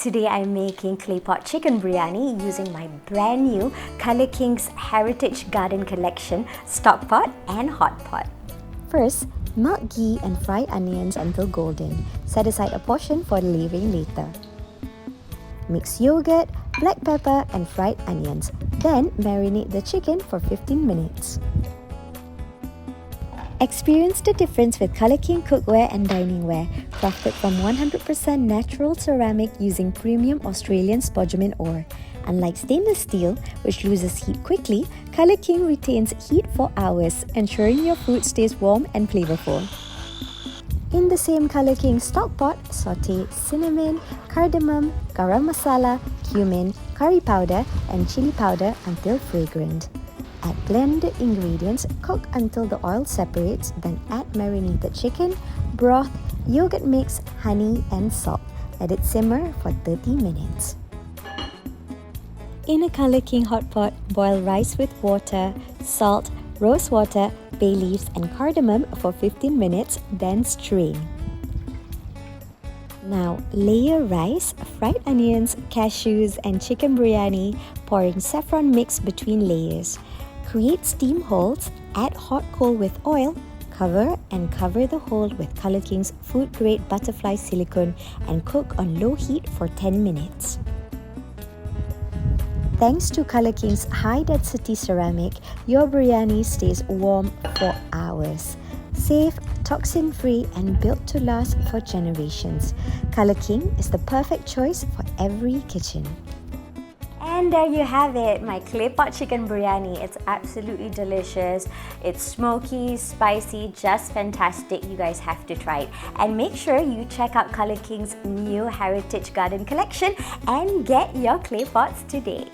Today I'm making Claypot Chicken Briyani using my brand new Colour King's Heritage Garden Collection stock pot and hot pot. First, melt ghee and fry onions until golden. Set aside a portion for layering later. Mix yogurt, black pepper and fried onions. Then marinate the chicken for 15 minutes. Experience the difference with Colour King cookware and diningware, crafted from 100% natural ceramic using premium Australian spodumene ore. Unlike stainless steel, which loses heat quickly, Colour King retains heat for hours, ensuring your food stays warm and flavorful. In the same Colour King stock pot, sauté cinnamon, cardamom, garam masala, cumin, curry powder and chili powder until fragrant. Add blended ingredients, cook until the oil separates, then add marinated chicken, broth, yogurt mix, honey and salt. Let it simmer for 30 minutes. In a Colour King hot pot, boil rice with water, salt, rose water, bay leaves and cardamom for 15 minutes, then strain. Now, layer rice, fried onions, cashews and chicken biryani, pouring saffron mix between layers. Create steam holes, add hot coal with oil, cover the hole with Colour King's food-grade butterfly silicone and cook on low heat for 10 minutes. Thanks to Colour King's high-density ceramic, your biryani stays warm for hours. Safe, toxin-free and built to last for generations. Colour King is the perfect choice for every kitchen. And there you have it, my Claypot Chicken Briyani. It's absolutely delicious. It's smoky, spicy, just fantastic. You guys have to try it. And make sure you check out Colour King's new Heritage Garden Collection and get your clay pots today.